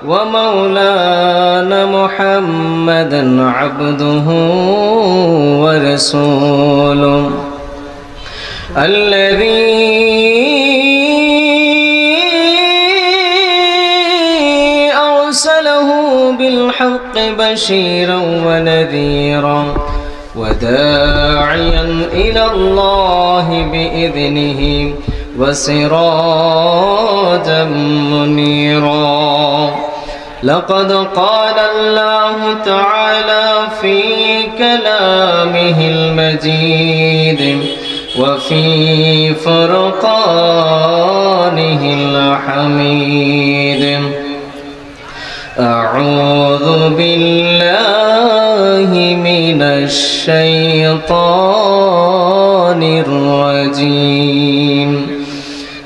ومولانا محمدا عبده ورسوله الذي أرسله بالحق بشيرا ونذيرا وداعيا إلى الله بإذنه وسراجا منيرا. لقد قال الله تعالى في كلامه المجيد وفي فرقانه الحميد: أعوذ بالله من الشيطان الرجيم.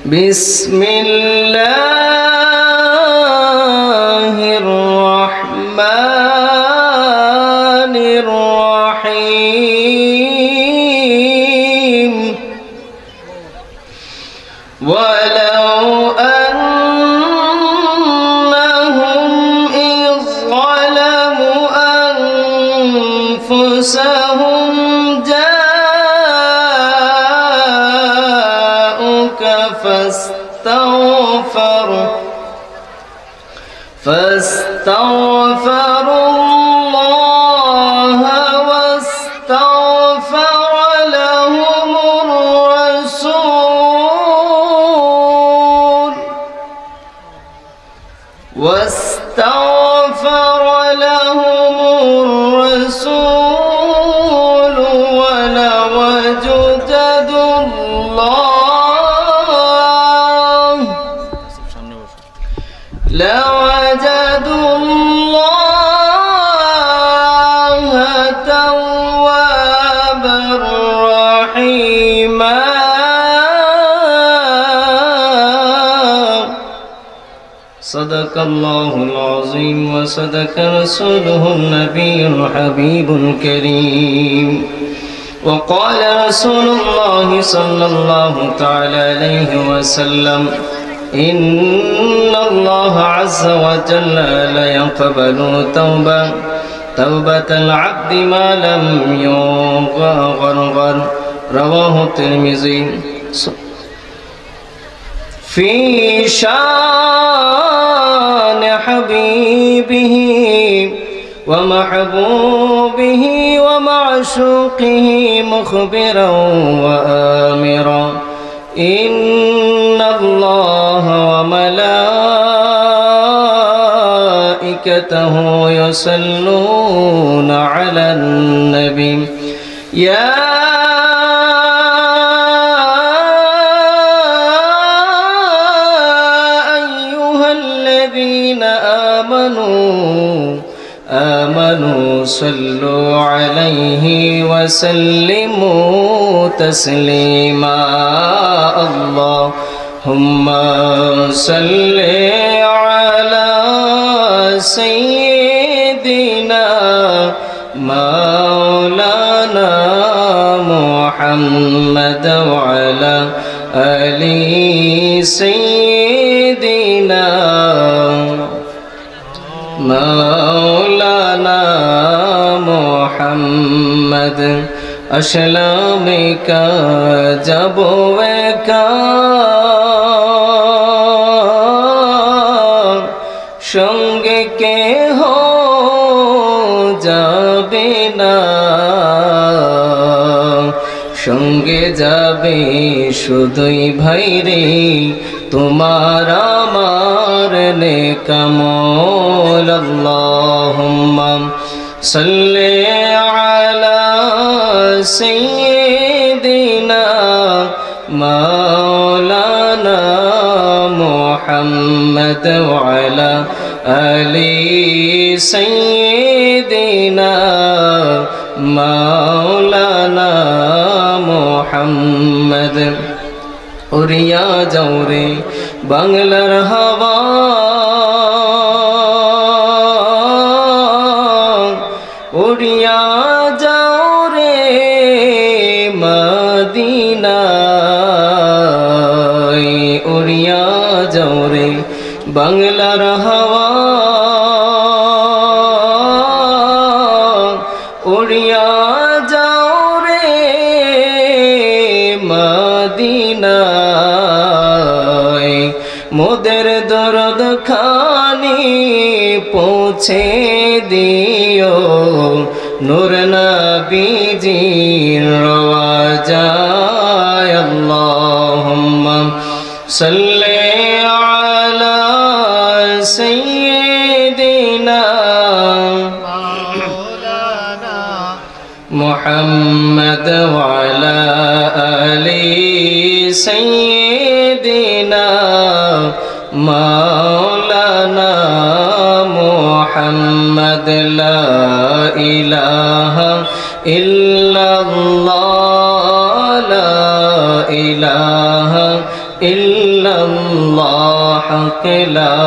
بسم الله الرحمن الرحيم. ولو أنهم إذ ظلموا أنفسهم جاءوك فاستغفروا الله واستغفر لهم الرسول لوجدوا الله توابا رحيما. صدق الله العظيم وصدق رسوله النبي الحبيب الكريم. وقال رسول الله صلى الله تعالى عليه وسلم: إن الله عز وجل لا يقبل توبة العبد ما لم يغرغر. رواه الترمذي. في شان حبيبه ومحبوبه ومعشوقه مخبرا وآمرا: إن الله وملائكته يصلون على النبي يا أيها الذين آمنوا صلوا عليه وسلموا تسليما. اللهم صل على سيدنا مولانا محمد وعلى آل سيدنا مولانا محمد। আসলামে কা যাবে কা সঙ্গে কেহ যাবে না, সঙ্গে যাবে শুধুই ভাইরে তোমার আমার নেকামল। আল্লাহুম্মা সাল্লি আলা সাইয়্যিদিনা মাওলানা মুহাম্মদ ওয়া আলা আলি সাইয়্যিদিনা মাওলানা মুহাম্মদ। উড়িয়া যাও রে বাংলার হাওয়া, উড়িয়া যাও রে মদিনায়, উড়িয়া যাও রে বাংলা বাংলার হাওয়া উড়িয়া যাও রে মদিনায় মোদের দরদ খানি পৌঁছে দিও নূর নবীজির রওজায় আল্লাহুম্মা সাল্লি আলা সাইয়্যিদিনা মাওলানা মুহাম্মদ ওয়া আলা আলি সাইয়্যিদিনা মাওলানা মুহাম্মদ লা ইলাহা ইল্লাল্লাহ লা ইলাহা ইল্লাল্লাহ হক লা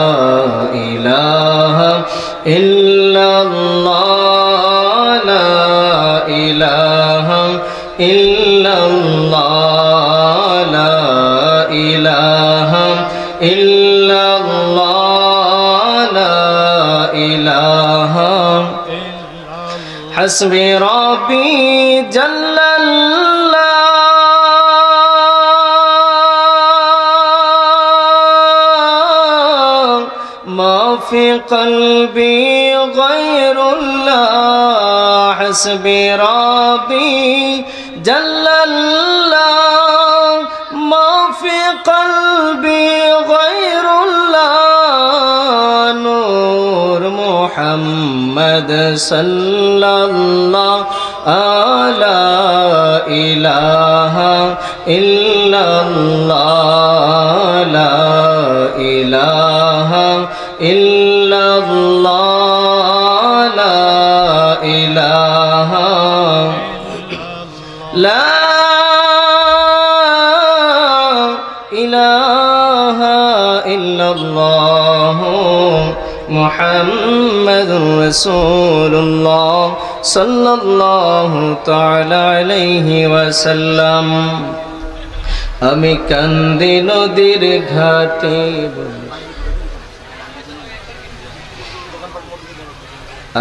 ইলাহা ইল্লাল্লাহ লা ইলাহা ইল্লাল্লাহ লা ইলাহা ইল্লাল্লাহ লা ইলাহা হাসবি রাব্বি জাল্লাল্লাহ মা ফি কলবি গায়রুল্লাহ হাসবি রাব্বি জাল্লাল্লাহ মা ফি কলবি গায়রুল্লাহ নূর মুহাম্মদ সাল্লাল্লাহু আলা ইলাহা ইল্লাল্লাহ লা ইলাহা ইল্লাল্লাহ লা ইলাহা লা ইলাহা ইল্লাল্লাহ মুহাম্মাদুর রাসূলুল্লাহ সাল্লাল্লাহু তাআলা আলাইহি ওয়াসাল্লাম আমি কান্দি নদীর ঘাটে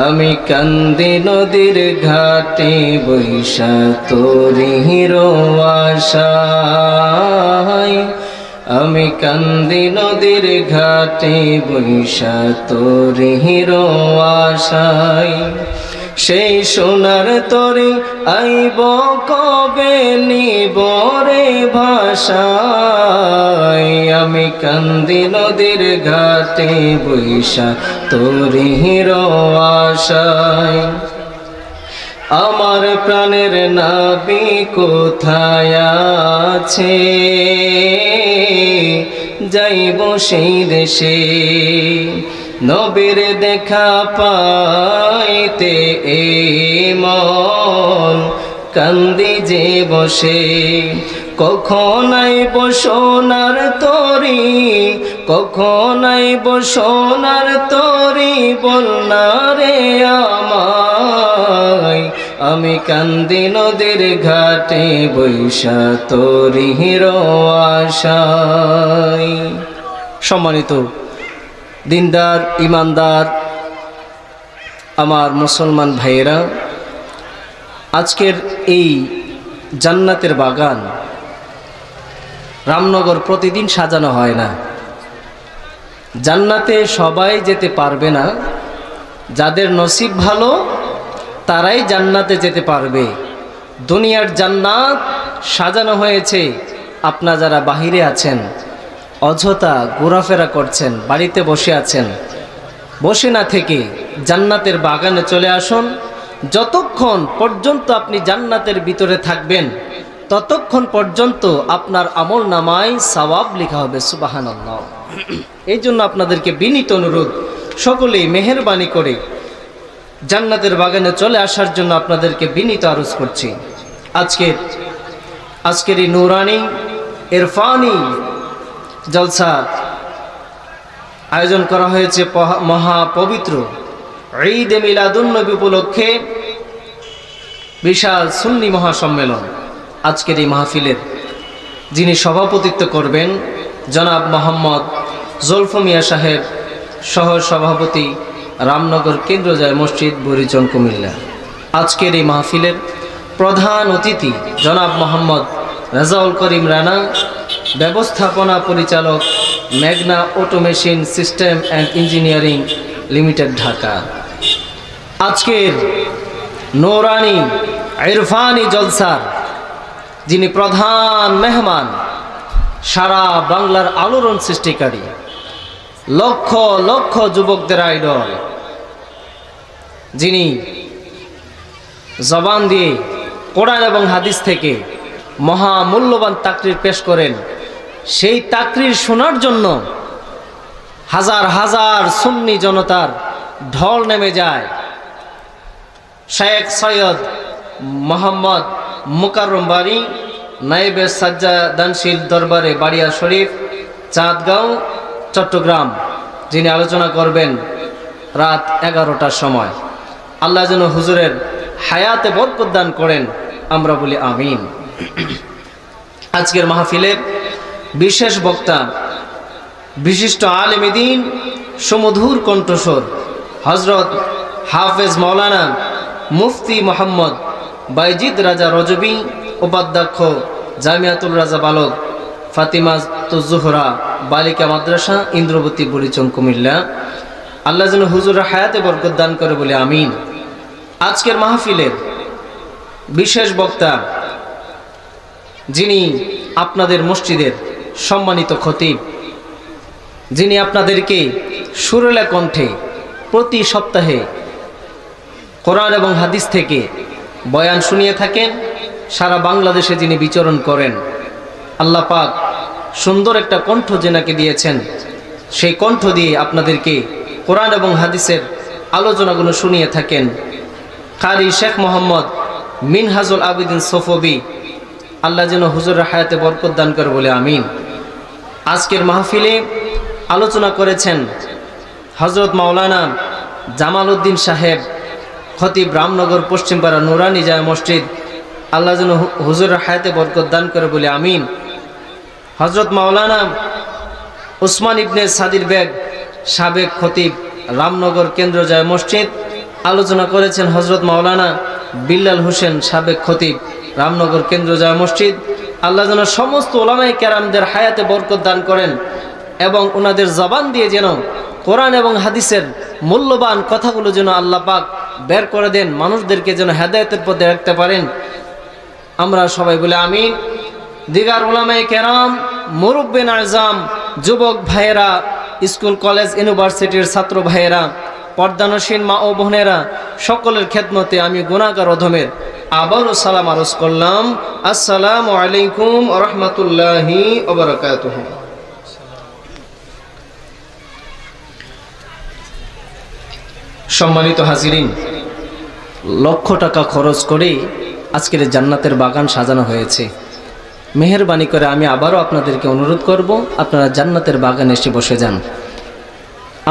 আমি কান্দি নদীর ঘাটে বৈশা তোরি হিরো আশায় আমি কান্দি নদীর ঘাটে বৈশা তোরি হিরো আশায় সেই সোনার তরি আইব কবে নিব রে ভাষায় আমি কান্দি নদীর ঘাটে বৈশা তোরি হিরো আশায় আমার প্রাণের নাবি কোথায় আছে যাইব সেই দেশে নবীর দেখা পাইতে এ মন কান্দি যে বসে কখন আইব সোনার তরি কখন আইব সোনার তরি বল না রে আমায় আমি কান্দি নদীর ঘাটে বৈশা তোরি হিরো আশায়। সম্মানিত দিনদার ইমানদার আমার মুসলমান ভাইয়েরা, আজকের এই জান্নাতের বাগান রামনগর প্রতিদিন সাজানো হয় না। জান্নাতে সবাই যেতে পারবে না, যাদের নসিব ভালো তারাই জান্নাতে যেতে পারবে। দুনিয়ার জান্নাত সাজানো হয়েছে আপনারা যারা বাহিরে আছেন, অযথা ঘোরাফেরা করছেন, বাড়িতে বসে আছেন, বসে না থেকে জান্নাতের বাগানে চলে আসুন। যতক্ষণ পর্যন্ত আপনি জান্নাতের ভিতরে থাকবেন ততক্ষণ পর্যন্ত আপনার আমল নামায় সওয়াব লেখা হবে। সুবহানাল্লাহ। এই জন্য আপনাদেরকে বিনীত অনুরোধ, সকলেই মেহেরবানি করে জান্নাতের বাগানে চলে আসার জন্য আপনাদেরকে বিনীত আরজ করছি। আজকের এই নুরানি ইরফানি জলসা আয়োজন করা হয়েছে মহা পবিত্র ঈদ এ মিলাদুন্নবী উপলক্ষে বিশাল সুন্নি মহাসম্মেলন। আজকের এই মাহফিলের যিনি সভাপতিত্ব করবেন জনাব মোহাম্মদ জুলফু মিয়া সাহেব সহ সভাপতি, রামনগর কেন্দ্র জামে মসজিদ, বুড়িচং, কুমিল্লা। আজকের এই মাহফিলের প্রধান অতিথি জনাব মোহাম্মদ রেজাউল করিম রানা, ব্যবস্থাপনা পরিচালক, মেঘনা automation system and engineering limited, Dhaka. আজকের নূরানি ইরফানি জলসার যিনি প্রধান মেহমান, সারা বাংলার আলোড়ন সৃষ্টিকারী, লক্ষ লক্ষ যুবকদের আইডল, যিনি জবান দিয়ে কোরআন এবং হাদিস থেকে মহামূল্যবান তাকরির পেশ করেন, সেই তাকরির শোনার জন্য হাজার হাজার সুন্নি জনতার ঢল নেমে যায়। শেখ সৈয়দ মোহাম্মদ মুকাররম বাড়ি, নায়েবে সাজ্জাদানশীল দরবারে বাড়িয়া শরীফ, চাঁদগাঁও, চট্টগ্রাম, যিনি আলোচনা করবেন রাত 11টার সময়। আল্লাহ যেন হুজুরের হায়াতে বরকত দান করেন, আমরা বলি আমিন। আজকের মাহফিলের বিশেষ বক্তা, বিশিষ্ট আলেমে দ্বীন, সুমধুর কণ্ঠস্বর হজরত হাফেজ মাওলানা মুফতি মোহাম্মদ বাইজিদ রাজা রজবী, উপাধ্যক্ষ জামিয়াতুল রাজা বালক ফাতিমাতুজ-জোহরা বালিকা মাদ্রাসা, ইন্দ্রবতী, বুড়িচং, কুমিল্লা। আল্লাহ যেন হুজুরের হায়াতে বরকত দান করে বলে আমিন। আজকের মাহফিলের বিশেষ বক্তা, যিনি আপনাদের মসজিদের সম্মানিত খতিব, যিনি আপনাদেরকে সুরেলা কণ্ঠে প্রতি সপ্তাহে কোরআন এবং হাদিস থেকে বয়ান শুনিয়ে থাকেন, সারা বাংলাদেশে যিনি বিচরণ করেন। আল্লাহ পাক সুন্দর একটা কণ্ঠ যেনাকে দিয়েছেন, সেই কণ্ঠ দিয়ে আপনাদেরকে কোরআন এবং হাদিসের আলোচনাগুলো শুনিয়ে থাকেন। কারি শেখ মোহাম্মদ মিনহাজুল আবিদিন সফবি, আল্লাহ যেন হুজুরের হায়াতে বরকত দান করে বলে আমিন। আজকের মাহফিলে আলোচনা করেছেন হজরত মাওলানা জামাল উদ্দিন সাহেব, খতিব, রামনগর পশ্চিমপাড়া নুরানি জামে মসজিদ। আল্লাহ যেন হুজুরের হায়াতে বরকত দান করে বলে আমিন। হজরত মাওলানা উসমান ইবনে সাদির বেগ, সাবেক খতিব, রামনগর কেন্দ্র জামে মসজিদ। আলোচনা করেছেন হজরত মাওলানা বিল্লাল হোসেন, সাবেক খতিব, রামনগর কেন্দ্র জামে মসজিদ। আল্লাহ যেন সমস্ত ওলামায়ে কেরামদের হায়াতে বরকত দান করেন এবং ওনাদের জবান দিয়ে যেন কোরআন এবং হাদিসের মূল্যবান কথাগুলো যেন আল্লাহ পাক বের করে দেন, মানুষদেরকে যেন হেদায়েতের পথে রাখতে পারেন, আমরা সবাই বলে আমিন। দিগার ওলামায়ে কেরাম, মুরব্বিন আজম, যুবক ভাইয়েরা, স্কুল কলেজ ইউনিভার্সিটির ছাত্র ভাইয়েরা, পর্দানসীন মা ও বোনেরা, সকলের খেদমতে আমি গুনাহগার অধমের আবারও সালাম আরজ করলাম। আসসালামু আলাইকুম ওয়া রাহমাতুল্লাহি ওয়া বারাকাতুহু। সম্মানিত হাজিরিন, লক্ষ টাকা খরচ করে আজকের জান্নাতের বাগান সাজানো হয়েছে। মেহেরবানি করে আমি আবারও আপনাদেরকে অনুরোধ করব, আপনারা জান্নাতের বাগানে এসে বসে যান।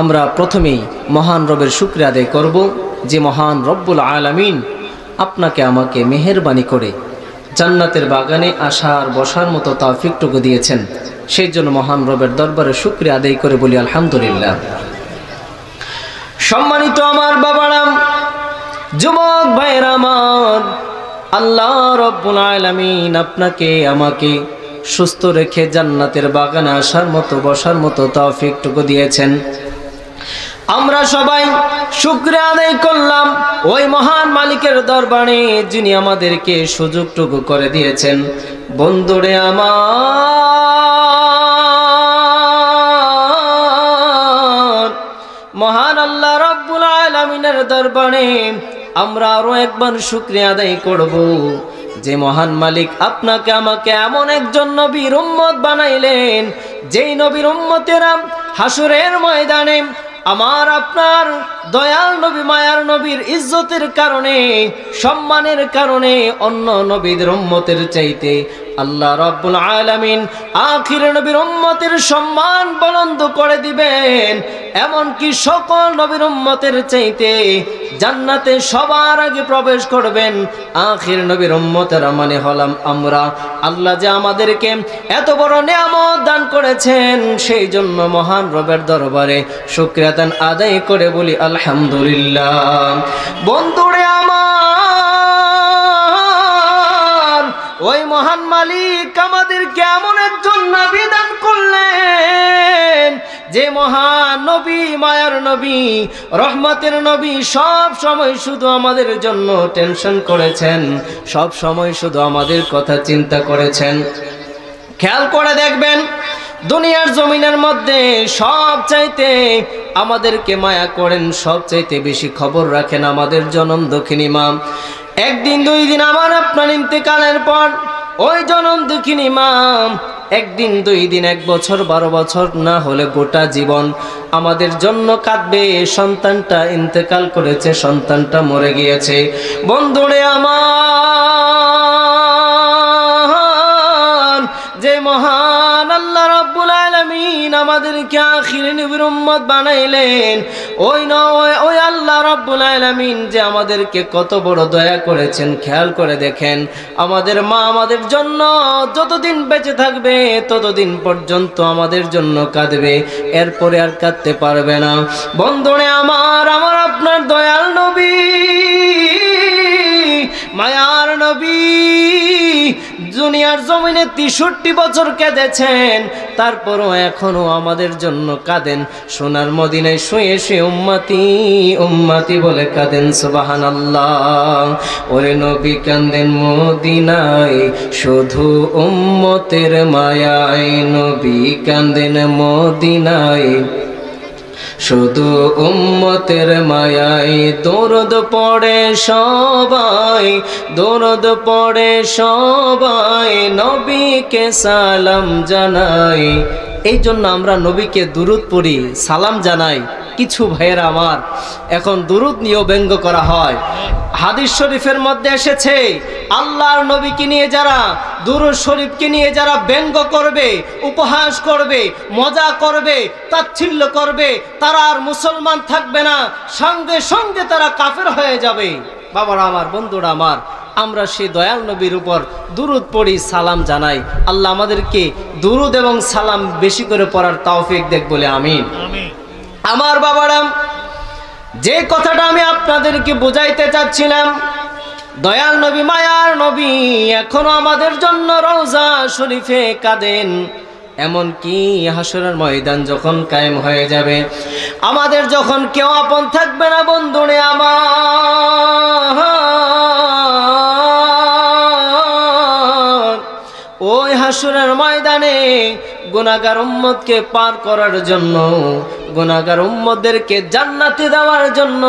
আমরা প্রথমেই মহান রবের শুকরিয়া আদায় করব, যে মহান রব্বুল আলামিন আপনাকে আমাকে মেহেরবানি করে জান্নাতের বাগানে আসার বসার মতো তৌফিকটুকু দিয়েছেন। সেই জন্য মহান রবের দরবারে শুকরিয়া আদায় করে বলি আলহামদুলিল্লাহ। সম্মানিত আমার বাবারা, যুবক ভাইরা আমার, আল্লাহ রব্বুল আলামিন আপনাকে আমাকে সুস্থ রেখে জান্নাতের বাগানে আসার মতো বসার মতো তৌফিকটুকু দিয়েছেন। আমরা সবাই শুকরিয়া আদায় করলাম ওই মহান মালিকের দরবারে, যিনি আমাদেরকে সুযোগটুকু করে দিয়েছেন। বন্ধুরে আমার, মহান আল্লাহ রব্বুল আলামিনের দরবারে আমরা আরো একবার শুকরিয়া আদায় করব, যে মহান মালিক আপনাকে আমাকে এমন একজন নবীর উম্মত বানাইলেন, যেই নবীর উম্মতেরা হাসরের ময়দানে আমার আপনার দয়াল নবী, মায়ার নবীর ইজ্জতের কারণে, সম্মানের কারণে অন্য নবীদের উম্মতের চাইতে আল্লাহ রাব্বুল আলামিন আখির নবীর উম্মতের সম্মান বুলন্দ করে দিবেন। এমনকি সকল নবীর উম্মতের চাইতে জান্নাতে সবার আগে প্রবেশ করবেন আখির নবীর উম্মতেরা, মানে হলাম আমরা। আল্লাহ যে আমাদেরকে এত বড় নিয়ামত দান করেছেন, সেই জন্য মহান রবের দরবারে শুকরিয়া আদায় করে বলি আলহামদুলিল্লাহ। বন্ধুরে আমার, ওই মহান মালিক আমাদেরকে এমন একজন নবী দান করলেন, যে মহান নবী, মায়ার নবী, রহমতের নবী, সব সময় শুধু আমাদের জন্য টেনশন করেছেন, সব সময় শুধু আমাদের কথা চিন্তা করেছেন। খেয়াল করে দেখবেন, দুনিয়ার জমিনের মধ্যে সব চাইতে আমাদেরকে মায়া করেন, সব চাইতে বেশি খবর রাখেন আমাদের জনম দক্ষিণ ইমাম। একদিন দুই দিন আমার আপনার ইন্তেকালের পর ওই জনম দক্ষিণ ইমাম একদিন দুই দিন, 1 বছর 12 বছর, না হলে গোটা জীবন আমাদের জন্য কাঁদবে। সন্তানটা ইন্তেকাল করেছে, সন্তানটা মরে গিয়েছে। বন্ধুরে আমার, যে মহান আল্লাহ রাব্বুল আলামিন আমাদেরকে আখির নবীর উম্মত বানাইলেন, ওই আল্লাহ রাব্বুল আলামিন যে আমাদেরকে কত বড় দয়া করেছেন, খেয়াল করে দেখেন। আমাদের মা আমাদের জন্য যতদিন বেঁচে থাকবে ততদিন পর্যন্ত আমাদের জন্য কাঁদবে, এরপরে আর কাঁদতে পারবে না। বন্ধুরে আমার আপনার দয়াল নবী, মায়ার নবী দুনিয়ার জমিনে 63 বছর কেঁদেছেন, তারপরও এখনো আমাদের জন্য কাঁদেন। সোনার মদিনায় শুয়ে শুয়ে উম্মতি উম্মতি বলে কাঁদেন, সুবহানাল্লাহ। ওরে নবী কাঁদেন মদিনায় শুধু উম্মতের মায়ায়, নবী কাঁদেন মদিনায় শুধু উম্মতের মায়ায়। দরুদ পড়ে সবাই, দরুদ পড়ে সবাই, নবীকে সালাম জানাই। এই জন্য আমরা নবীকে দুরুদ পড়ি, সালাম জানাই। কিছু ভাইয়েরা আমার এখন দুরুদ নিয়েও ব্যঙ্গ করা হয়। হাদিস শরীফের মধ্যে এসেছে, আল্লাহর নবীকে নিয়ে যারা, দুরুদ শরীফকে নিয়ে যারা ব্যঙ্গ করবে, উপহাস করবে, মজা করবে, তাচ্ছিল্য করবে, তারা আর মুসলমান থাকবে না, সঙ্গে সঙ্গে তারা কাফের হয়ে যাবে। বাবারা আমার, বন্ধুরা আমার, আমরা সেই দয়াল নবীর উপর দুরুদ পড়ি, সালাম জানাই। আল্লাহ আমাদেরকে দুরুদ এবং সালাম বেশি করে পড়ার তৌফিক দেখ বলে আমিন। আমার বাবারা, যে কথাটা আমি আপনাদেরকে বোঝাইতে চাচ্ছিলাম, দয়াল নবী, মায়ার নবী এখনো আমাদের জন্য রওজা শরীফে কাঁদেন। এমনকি হাসরের ময়দান যখন কায়েম হয়ে যাবে, আমাদের যখন কেউ আপন থাকবে না, বন্ধুরে আমার, ওই হাসরের ময়দানে গুনাহগার উম্মতকে পার করার জন্য, গুনাহগার উম্মতদেরকে জান্নাতে দেওয়ার জন্য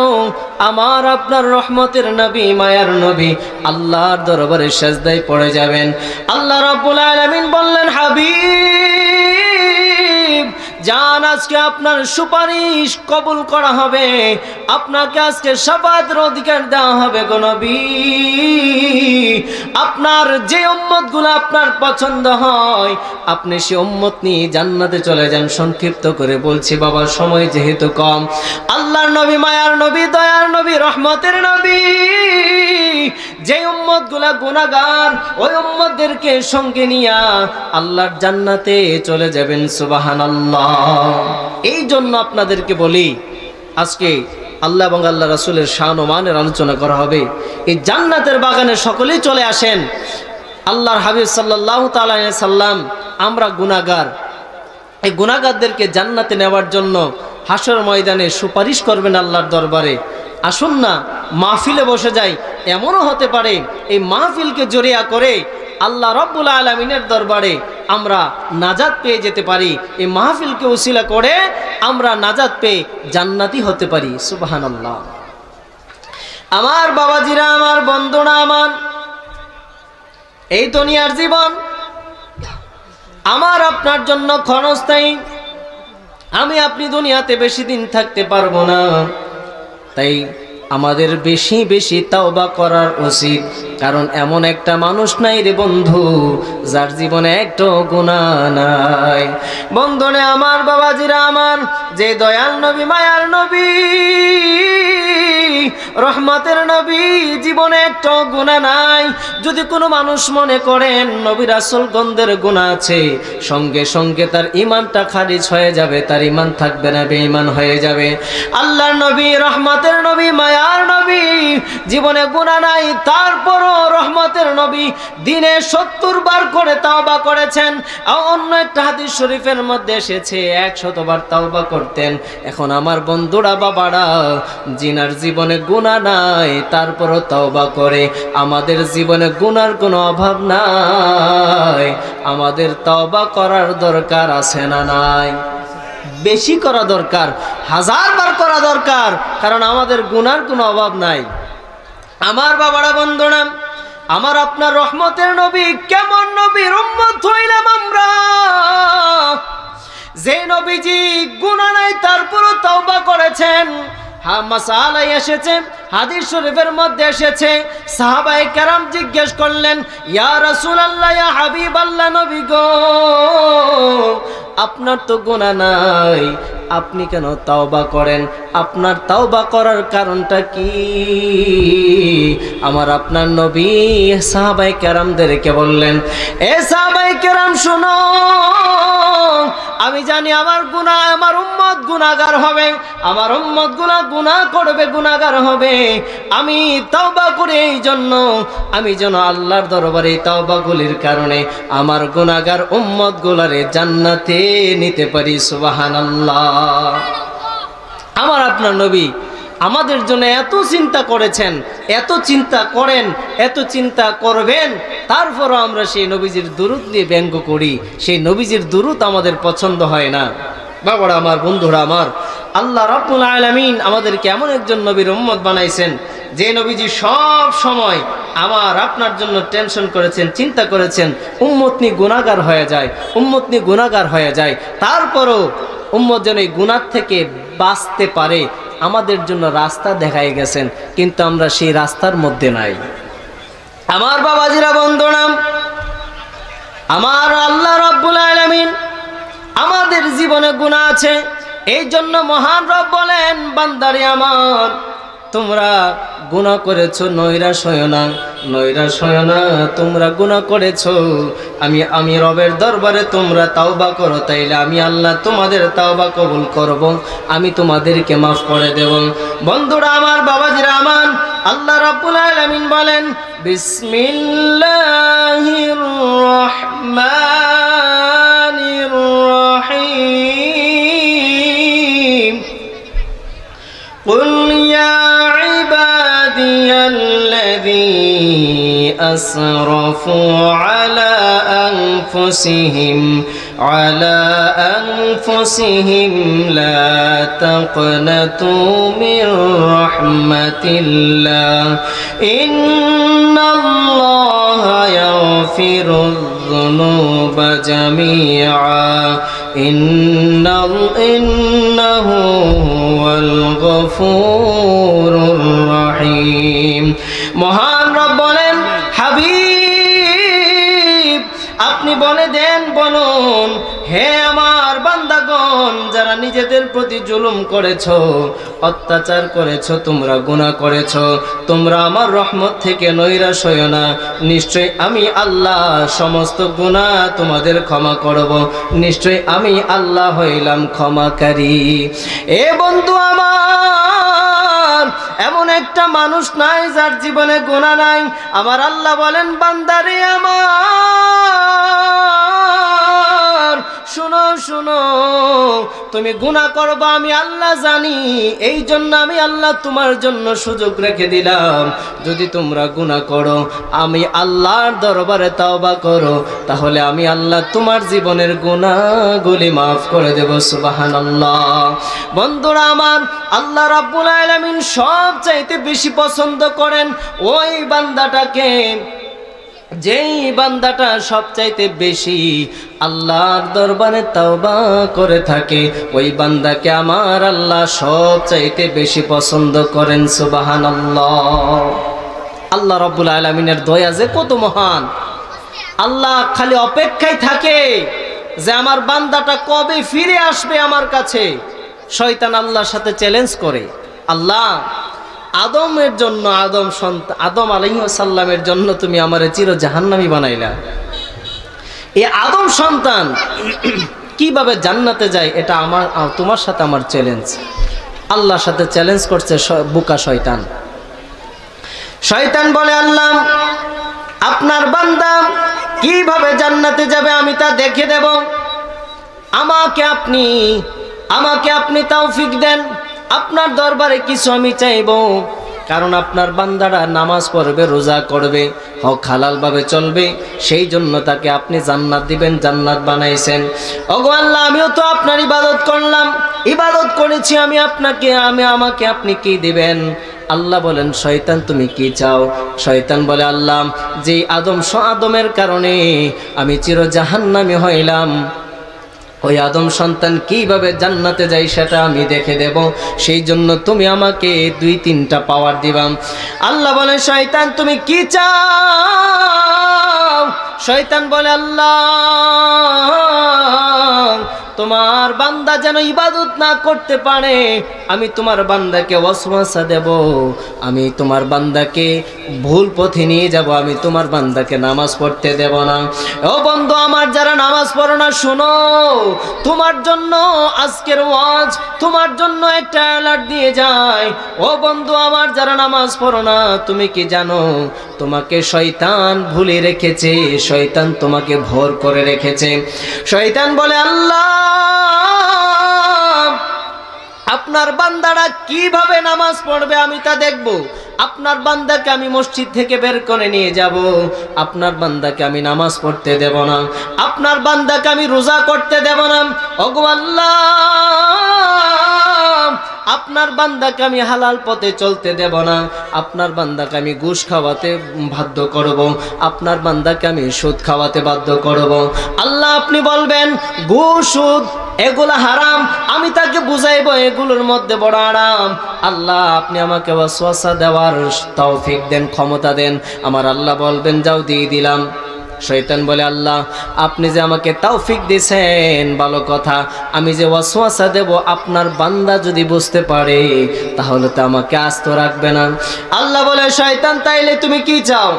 আমার আপনার রহমতের নবী, মায়ার নবী আল্লাহর দরবারে সিজদায় পড়ে যাবেন। আল্লাহ রাব্বুল আলামিন বললেন, হাবিব জান, আজকে আপনার সুপারিশ কবুল করা হবে, আপনাকে আজকে শাফাআতের অধিকার দেওয়া হবে গো নবী। আপনার যে উম্মতগুলো আপনার পছন্দ হয়, আপনি সে উম্মত নিয়ে জান্নাতে চলে যান। সংক্ষিপ্ত করে বলছি বাবা, সময় যেহেতু কম। আল্লাহর নবী, মায়ার নবী, দয়ার নবী, রহমতের নবী যে উম্মতগুলা গুনাহগার, ওই উম্মতদেরকে সঙ্গে নিয়ে আল্লাহর জান্নাতে চলে যাবেন। সুবহানাল্লাহ। এই জন্য আপনাদেরকে বলি, আজকে আল্লাহ এবং আল্লাহ রাসূলের শান ও মানের আলোচনা করা হবে। এই জান্নাতের বাগানে সকলেই চলে আসেন। আল্লাহর হাবিব সাল্লাল্লাহু তাআলা আলাইহি সাল্লাম, আমরা গুনাহগার, এই গুনাহগারদেরকে জান্নাতে নেওয়ার জন্য হাসর ময়দানে সুপারিশ করবেন আল্লাহর দরবারে। আসুন না মাহফিলে বসে যাই। এমনও হতে পারে এই মাহফিলকে জড়িয়া করে আল্লাহ রাব্বুল আলামিনের দরবারে আমরা নাজাত পেয়ে যেতে পারি। এই মাহফিলকে উসিলা করে আমরা নাজাত পেয়ে জান্নাতি হতে পারি। সুবহানাল্লাহ। আমার বাবাজিরা, আমার বন্ধুরা আমার, এই দুনিয়ার জীবন আমার আপনার জন্য ক্ষণস্থায়ী। আমি আপনি দুনিয়াতে বেশি দিন থাকতে পারবো না, তাই আমাদের বেশি বেশি তাওবা করার উচিত। কারণ এমন একটা মানুষ নাই রে বন্ধু যার জীবনে একটা গুনাহ নাই। বন্ধুরে আমার, বাবাজিরা আমার, যে দয়াল নবী, মায়ার নবী, রহমতের নবী, জীবনে একটা গুনাহ নাই। যদি কোনো মানুষ মনে করেন নবী রাসূল গন্ধের গুনাহ আছে, সঙ্গে সঙ্গে তার ঈমানটা খারিজ হয়ে যাবে, তার ঈমান থাকবে না, বেঈমান হয়ে যাবে। আল্লাহর নবী, রহমতের নবী, মায়ার নবী, জীবনে গুনাহ নাই, তারপরও রহমতের নবী দিনে 70 বার করে তাওবা করেছেন। অন্য একটা হাদিস শরীফের মধ্যে এসেছে 100 বার তাওবা করতেন। এখন আমার বন্ধুরা, বাবারা, জিনার জীবনে গুনাহ নাই, তারপরও তাওবা করে। আমাদের জীবনে গুনার কোনো অভাব নাই, আমাদের তাওবা করার দরকার আছে না নাই? বেশি করা দরকার, 1000 বার করা দরকার, কারণ আমাদের গুনার কোনো অভাব নাই। আমার বাবারা, বন্ধুরা আমার, আপনার রহমতের নবী কেমন নবীর উম্মত হইলাম আমরা, যে নবীজি গুনাহ নাই তারপরও তাওবা করেছেন। মাসালা এসেছে, হাদিস শরীফের মধ্যে এসেছে, সাহাবায়ে কেরাম জিজ্ঞেস করলেন, ইয়া রাসূলুল্লাহ, ইয়া হাবিবাল্লাহ, নবী গো, আপনার তো গুনাহ নাই, আপনি কেন তাওবা করেন? আপনার তাওবা করার কারণটা কি? আমার আপনার নবী সাহাবায়ে কেরামদেরকে বললেন, এ সাহাবায়ে কেরাম শুনো, আমি জানি আমার গুনাহ, আমার উম্মত গুনাহগার হবে, আমার উম্মত গুনাহ করবে, গুনাহগার হবে। আমি তাওবা করি এই জন্য, আমি যেন আল্লাহর দরবারে তাওবাগুলির কারণে আমার গুনাহগার উম্মত গুলারে জান্নাতে নিতে পারি। সুবহানাল্লাহ। আমার আপনার নবী আমাদের জন্য এত চিন্তা করেছেন, এত চিন্তা করেন, এত চিন্তা করবেন, তারপরও আমরা সেই নবীজির দুরূদ নিয়ে ব্যঙ্গ করি, সেই নবীজির দুরূদ আমাদের পছন্দ হয় না। বাবারা আমার, বন্ধুরা আমার, আল্লাহ রাব্বুল আলামিন আমাদেরকে এমন একজন নবীর উম্মত বানাইছেন, যে নবীজি সব সময় আমার আপনার জন্য টেনশন করেছেন, চিন্তা করেছেন, উম্মত নিয়ে গুনাহগার হয়ে যায়, উম্মত নিয়ে গুনাহগার হয়ে যায়, তারপরও উম্মত যেন এই গুনাহ থেকে বাঁচতে পারে আমাদের জন্য রাস্তা দেখাই গেছেন, কিন্তু আমরা সেই রাস্তার মধ্যে নাই। আমার বাবাজিরা, বন্ধুরা আমার, আল্লাহ রাব্বুল আলামিন আমাদের জীবনে গুনাহ আছে, এই জন্য মহান রব বলেন, বান্দারে আমার, তোমরা গুনাহ করেছো, নৈরাশ হয়ো না, নৈরাশ হয়ো না, তোমরা গুনাহ করেছো, আমি রবের দরবারে তোমরা তাওবা করো, তাইলে আমি আল্লাহ তোমাদের তাওবা কবুল করব, আমি তোমাদেরকে মাফ করে দেব। বন্ধুরা আমার, বাবাজিরা আমার, আল্লাহ রাব্বুল আলামিন বলেন, বিসমিল্লাহির রহমানির রহিম, কুল ইয়া أسرفوا على أنفسهم لا تقنطوا من رحمة الله إن الله يغفر الذنوب جميعا إنه هو الغفور الرحيم। মহান রব বলেন, হাবিব আপনি বলে দেন, বলুন, হে আমার বান্দাগণ, যারা নিজেদের প্রতি জুলুম করেছো, অত্যাচার করেছো, তোমরা গুনাহ করেছো, তোমরা আমার রহমত থেকে নৈরাশ হইও না, নিশ্চয়ই আমি আল্লাহ সমস্ত গুনাহ তোমাদের ক্ষমা করব, নিশ্চয়ই আমি আল্লাহ হইলাম ক্ষমাকারী। এ বন্ধু আমার, এমন একটা মানুষ নাই যার জীবনে গুনাহ নাই। আমার আল্লাহ বলেন, বান্দারে আমার, শুনো শুনো, তুমি গুনাহ করবা আমি আল্লাহ জানি, এই জন্য আমি আল্লাহ তোমার জন্য সুযোগ রেখে দিলাম। যদি তোমরা গুনাহ করো, আমি আল্লাহর দরবারে তাওবা করো, তাহলে আমি আল্লাহ তোমার জীবনের গুনাহগুলি মাফ করে দেব। সুবহানাল্লাহ। বন্ধুরা আমার, আল্লাহ রাব্বুল আলামিন সবচাইতে বেশি পছন্দ করেন ওই বান্দাটাকে যেই বান্দাটা সবচাইতে বেশি আল্লাহর দরবারে তাওবা করে থাকে, ওই বান্দাকে আমার আল্লাহ সবচাইতে বেশি পছন্দ করেন। সুবহানাল্লাহ। আল্লাহ রাব্বুল আলামিনের দয়া যে কত মহান! আল্লাহ খালি অপেক্ষায় থাকে যে আমার বান্দাটা কবে ফিরে আসবে আমার কাছে। শয়তান আল্লাহর সাথে চ্যালেঞ্জ করে, আল্লাহ আদমের জন্য, আদম আলাইহিস সালামের জন্য তুমি আমারে চির জাহান্নামী বানাইলা, এই আদম সন্তান কিভাবে জান্নাতে যায়, এটা তোমার সাথে আমার চ্যালেঞ্জ। আল্লাহর সাথে চ্যালেঞ্জ করছে বোকা শয়তান। শয়তান বলে, আল্লাহ আপনার বান্দা কিভাবে জান্নাতে যাবে আমি তা দেখে দেব, আমাকে আপনি তৌফিক দেন। আপনার দরবারে কিছু আমি চাইব, কারণ আপনার বান্দারা নামাজ পড়বে, রোজা করবে, হক হালাল ভাবে চলবে, সেই জন্য তাকে আপনি জান্নাত দিবেন, জান্নাত বানাইছেন। ওগো আল্লাহ, আমিও তো আপনার ইবাদত করলাম, ইবাদত করেছি আমাকে আপনি কি দিবেন? আল্লাহ বলেন, শয়তান তুমি কি চাও? শয়তান বলে, আল্লাহ যে আদমের কারণে আমি চির জাহান্নামী হইলাম, ওই আদম সন্তান কিভাবে জান্নাতে যায় সেটা আমি দেখে দেব, সেই জন্য তুমি আমাকে 2-3টা পাওয়ার দিবাম। আল্লাহ বলে, শয়তান তুমি কি চাও? শয়তান বলে, আল্লাহ তোমার বান্দা যেন ইবাদত না করতে পারে, আমি তোমার বান্দাকে ওয়াসওয়াসা দেব, আমি তোমার বান্দাকে ভুল পথে নিয়ে যাব, আমি তোমার বান্দাকে নামাজ পড়তে দেব না। ও বন্ধু আমার, যারা নামাজ পড়ো না, শোনো, তোমার জন্য আজকের ওয়াজ তোমার জন্য একটা অ্যালার্ট দিয়ে যায়। ও বন্ধু আমার, যারা নামাজ পড়ো না, তুমি কি জানো তোমাকে শয়তান ভুলে রেখেছে, শয়তান তোমাকে ভোর করে রেখেছে। শয়তান বলে, আল্লাহ আপনার বান্দারা কিভাবে নামাজ পড়বে আমি তা দেখব, আপনার বান্দাকে আমি মসজিদ থেকে বের করে নিয়ে যাব, আপনার বান্দাকে আমি নামাজ পড়তে দেব না, আপনার বান্দাকে আমি রোজা করতে দেব না। ওগো আল্লাহ, আপনার বান্দাকে আমি হালাল পথে চলতে দেব না, আপনার বান্দাকে আমি ঘুষ খাওয়াতে বাধ্য করব, আপনার বান্দাকে আমি সুদ খাওয়াতে বাধ্য করব। আল্লাহ আপনি বলবেন ঘুষ সুদ এগুলো হারাম, আমি তাকে বুঝাইবো এগুলোর মধ্যে বড় আরাম। আল্লাহ আপনি আমাকে ওয়াসওয়াসা দেওয়ার তৌফিক দেন, ক্ষমতা দেন। আমার আল্লাহ বলবেন যাও, দিয়ে দিলাম। শয়তান বলে, আল্লাহ আপনি যে আমাকে তৌফিক দিয়েছেন ভালো কথা, আমি যে ওয়াসওয়াসা দেব আপনার বান্দা যদি বুঝতে পারে তাহলে তো আমাকে আস্ত রাখবে না। আল্লাহ বলে, শয়তান তাইলে তুমি কি চাও?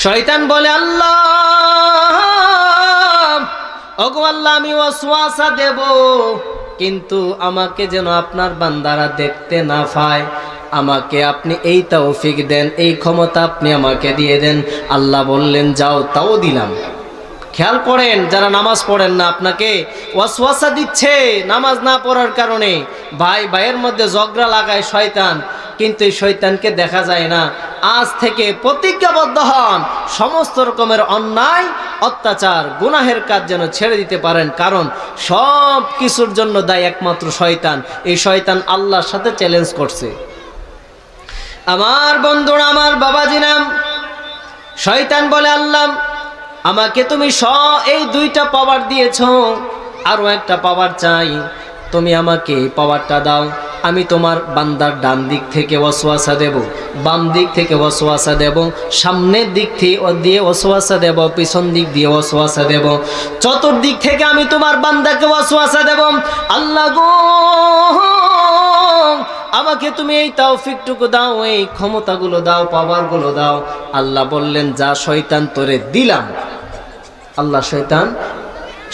শয়তান বলে, আল্লাহ ওগো আল্লাহ আমি ওয়াসওয়াসা দেব, কিন্তু আমাকে যেন আপনার বান্দারা দেখতে না পায়, আমাকে আপনি এই তৌফিক দেন, এই ক্ষমতা আপনি আমাকে দিয়ে দেন। আল্লাহ বললেন যাও, তাও দিলাম। খেয়াল করেন, যারা নামাজ পড়েন না আপনাকে ওয়াসওয়াসা দিচ্ছে নামাজ না পড়ার কারণে, ভাইয়ের মধ্যে ঝগড়া লাগায় শয়তান, কিন্তু এই শয়তানকে দেখা যায় না। আজ থেকে প্রতিজ্ঞাবদ্ধ হন, সমস্ত রকমের অন্যায় অত্যাচার গুনাহের কাজ যেন ছেড়ে দিতে পারেন, কারণ সব কিছুর জন্য দায়ী একমাত্র শয়তান। এই শয়তান আল্লাহর সাথে চ্যালেঞ্জ করছে। আমার বন্ধুরা, আমার বাবাজিরা, শয়তান বলে, আল্লাহ আমাকে তুমি এই 2টা পাওয়ার দিয়েছ, আরো একটা পাওয়ার চাই, তুমি আমাকে পাওয়ারটা দাও। আমি তোমার বান্দার ডান দিক থেকে ওয়াসওয়াসা দেব, বাম দিক থেকে ওয়াসওয়াসা দেব, সামনের দিক দিয়ে ওয়াসওয়াসা দেব, পিছন দিক দিয়ে ওয়াসওয়াসা দেব, চতুর্দিক থেকে আমি তোমার বান্দাকে ওয়াসওয়াসা দেব। আল্লাহ গো, আমাকে তুমি এই তৌফিকটুকু দাও, এই ক্ষমতাগুলো দাও, পাওয়ারগুলো দাও। আল্লাহ বললেন যা শয়তান তোরে দিলাম। আল্লাহ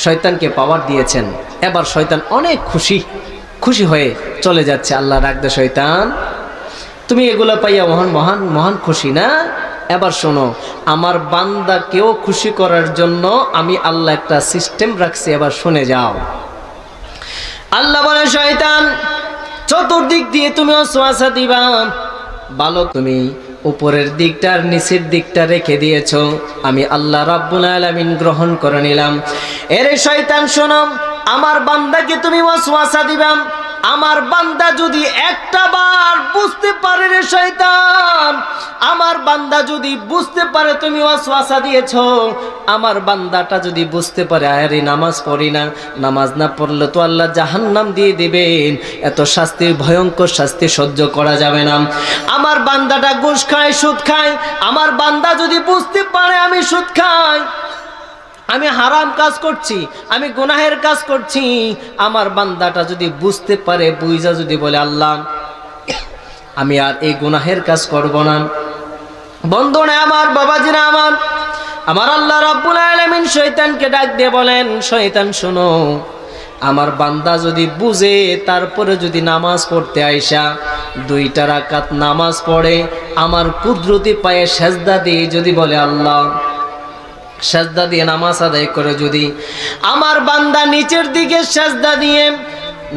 শয়তানকে পাওয়ার দিয়েছেন। এবার শয়তান অনেক খুশি হয়ে চলে যাচ্ছে। আল্লাহ রাখবে, শয়তান তুমি এগুলো পাইয়া মহান মহান খুশি না? এবার শোনো, আমার বান্দাকেও খুশি করার জন্য আমি আল্লাহ একটা সিস্টেম রাখছি, এবার শুনে যাও। আল্লাহ বলে, শয়তান চতুর্দিক দিয়ে তুমি ওয়াসওয়াসা দিবা, ভালো তুমি উপরের দিকটা আর নিচের দিকটা রেখে দিয়েছ, আমি আল্লাহ রাব্বুল আলামিন গ্রহণ করে নিলাম। এরে শয়তান শোনো, আমার বান্দাকে তুমি ওয়াসওয়াসা দিবা, আমার বান্দা যদি একটা বার বুঝতে পারে রে শয়তান, আমার বান্দা যদি বুঝতে পারে তুমি ওয়াসওয়াসা দিয়েছো, আমার বান্দাটা যদি বুঝতে পারে আরে নামাজ পড়ি না, নামাজ না পড়লে তো আল্লাহ জাহান্নাম দিয়ে দিবেন, এত শাস্তির ভয়ঙ্কর শাস্তি সহ্য করা যাবে না। আমার বান্দাটা ঘুষ খায়, সুদ খায়, আমার বান্দা যদি বুঝতে পারে আমি সুদ খাই, আমি হারাম কাজ করছি, আমি গুনাহের কাজ করছি, আমার বান্দাটা যদি বুঝতে পারে, বুঝা যদি বলে আল্লাহ আমি আর এই গুনাহের কাজ করব না। বন্ধুরা আমার, বাবাজিরা আমার, আমার আল্লাহ রাব্বুল আলামিন শয়তানকে ডাক দিয়ে বলেন, শয়তান শোনো, আমার বান্দা যদি বুঝে তারপরে যদি নামাজ পড়তে আইসা 2টা রাকাত নামাজ পড়ে, আমার কুদরতি পায়ে সেজদা দিয়ে যদি বলে আল্লাহ, সেজদা দিয়ে নামাজ আদায় করে, যদি আমার বান্দা নিচের দিকে সেজদা দিয়ে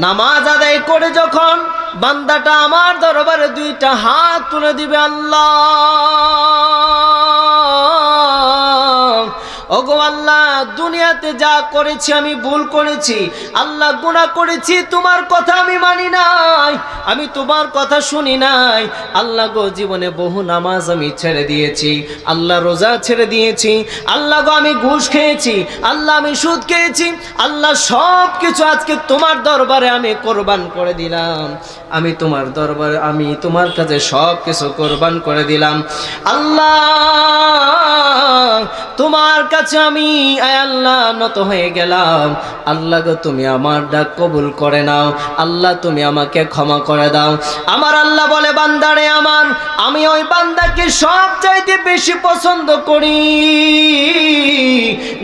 নামাজ আদায় করে, যখন বান্দাটা আমার দরবারে 2টা হাত তুলে দিবে, আল্লাহ ওগো আল্লাহ, দুনিয়াতে যা করেছি আমি ভুল করেছি, আল্লাহ গুনাহ করেছি, তোমার কথা আমি মানি নাই, আমি তোমার কথা শুনি নাই, আল্লাহ গো জীবনে বহু নামাজ আমি ছেড়ে দিয়েছি, আল্লাহ রোজা ছেড়ে দিয়েছি, আল্লাহ গো আমি ঘুষ খেয়েছি, আল্লাহ আমি সুদ খেয়েছি, আল্লাহ সব কিছু আজকে তোমার দরবারে আমি কোরবান করে দিলাম, আমি তোমার দরবারে, আমি তোমার কাছে সব কিছু কোরবান করে দিলাম, আল্লাহ তোমার কাছে আমি আয় আল্লাহ নত হয়ে গেলাম, আল্লাহ গো তুমি আমার ডাক কবুল করে নাও, আল্লাহ তুমি আমাকে ক্ষমা করে দাও। আমার আল্লাহ বলে, বান্দারে আমার, আমি ওই বান্দাকে সব চাইতে বেশি পছন্দ করি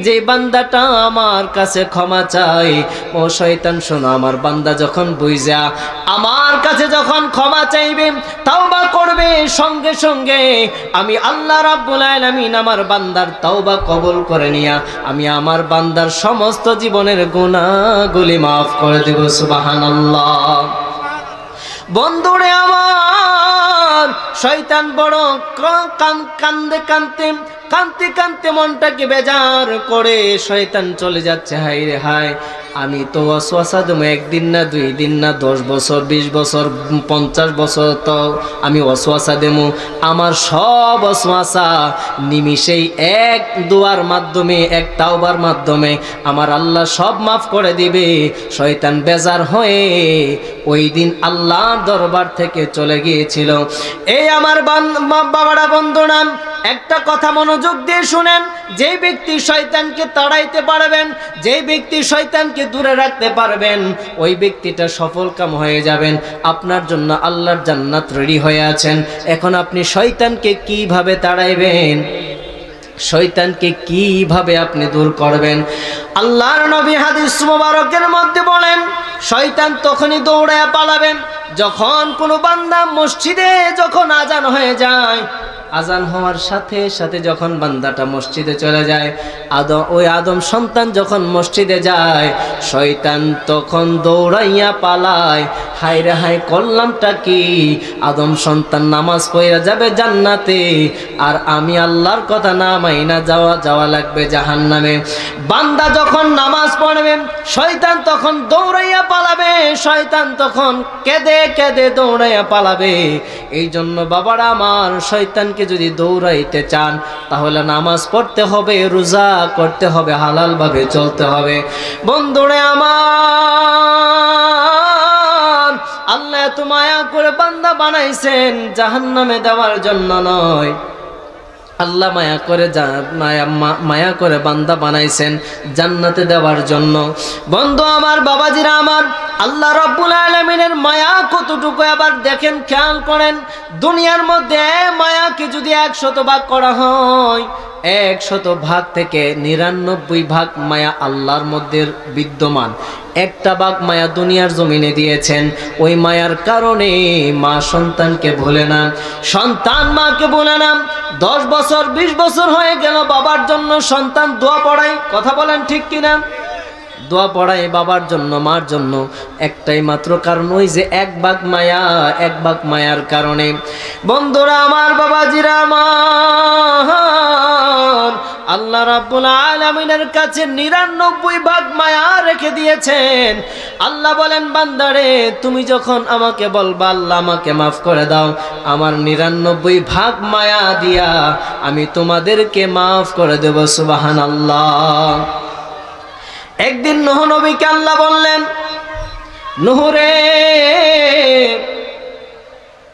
যে বান্দাটা আমার কাছে ক্ষমা চাই। ও শয়তান শোনো, আমার বান্দা যখন বুঝা আমার কাছে যখন ক্ষমা চাইবে, তাওবা করবে, সঙ্গে সঙ্গে আমি আল্লাহ রাব্বুল আলামিন আমার বান্দার তাওবা কবুল করে নিয়া আমি আমার বান্দার সমস্ত জীবনের গুনাহগুলি মাফ করে দেব। সুবহানাল্লাহ। বন্ধুরে আমার, শয়তান বড় কান্দে কান্দে কানতে কানতে মনটাকে বেজার করে শয়তান চলে যাচ্ছে। হায় রে হায়, আমি তো ওয়াসওয়াসা দেবো, 1 দিন না 2 দিন না 10 বছর 20 বছর 50 বছর তো আমি ওয়াসওয়াসা দেবো। আমার সব ওয়াসওয়াসা নিমিষেই এক দোয়ার মাধ্যমে, এক তাওবার মাধ্যমে আমার আল্লাহ সব মাফ করে দিবে। শয়তান বেজার হয়ে ওই দিন আল্লাহর দরবার থেকে চলে গিয়েছিল। এই আমার বাবারা, বন্ধুরা, একটা কথা মনোযোগ দিয়ে শুনেন, যে ব্যক্তি শয়তানকে তাড়াইতে পারবেন, যে ব্যক্তি শয়তানকে দূরে রাখতে পারবেন, ওই ব্যক্তিটা সফল কাম হয়ে যাবেন। আপনার জন্য আল্লাহর জান্নাত রেডি হয়ে আছেন। এখন আপনি শয়তানকে কিভাবে তাড়াইবেন, শয়তানকে কিভাবে আপনি দূর করবেন? আল্লাহর নবী হাদিস মুবারকের মধ্যে বলেন, শয়তান তখনই দৌড়ায়া পালাবেন যখন কোনো বান্দা মসজিদে যখন আজান হয়ে যায়, আজান হওয়ার সাথে সাথে যখন বান্দাটা মসজিদে চলে যায়, ওই আদম সন্তান যখন মসজিদে যায়, শয়তান তখন দৌড়াইয়া পালায়। হায় রে হায়, করলামটা কি? আদম সন্তান নামাজ পড়ে যাবে জান্নাতে, আর আমি আল্লাহর কথা না মাইনা যাওয়া লাগবে জাহান্নামে। বান্দা যখন নামাজ পড়বে, শয়তান তখন দৌড়াইয়া পালাবে, শয়তান তখন কেঁদে কেঁদে দৌড়াইয়া পালাবে। এই জন্য বাবারা আমার, শয়তানকে যদি দৌড়াইতে চান তাহলে নামাজ পড়তে হবে, রোজা করতে হবে, হালাল ভাবে চলতে হবে। বন্ধুরে আমার, আল্লাহ এত মায়া করে বান্দা বানাইছেন জাহান্নামে দেওয়ার জন্য নয়। আল্লাহ মায়া করে বান্দা বানাইছেন জান্নাতে দেওয়ার জন্য। বন্ধু আমার, বাবাজিরা আমার, আল্লাহ রাব্বুল আলামিনের মায়া কতটুকু আবার দেখেন, খেয়াল করেন। দুনিয়ার মধ্যে মায়াকে যদি 100 ভাগ করা হয়, 100 ভাগ থেকে 99 ভাগ মায়া আল্লাহর মধ্যে বিদ্যমান। 1টা ভাগ মায়া দুনিয়ার জমিনে দিয়েছেন। ওই মায়ার কারণে মা সন্তানকে ভুলে না, সন্তান মাকে ভুলে না। 10 বছর 20 বছর হয়ে গেল, বাবার জন্য সন্তান দোয়া পড়ায়। কথা বলেন ঠিক কিনা? দোয়া পড়ায় বাবার জন্য, মার জন্য, একটাই মাত্র কারণ, ওই যে 1 ভাগ মায়া, 1 ভাগ মায়ার কারণে। বন্ধুরা আমার, বাবাজিরা আমার, আল্লাহ রাব্বুল আলামিনের কাছে 99 ভাগ মায়া রেখে দিয়েছেন। আল্লাহ বলেন বান্দারে তুমি যখন আমাকে বলবা আল্লাহ আমাকে মাফ করে দাও, আমার 99 ভাগ মায়া দিয়া আমি তোমাদেরকে মাফ করে দেব। সুবহানাল্লাহ। একদিন নূহ নবীকে আল্লাহ বললেন, নূহ রে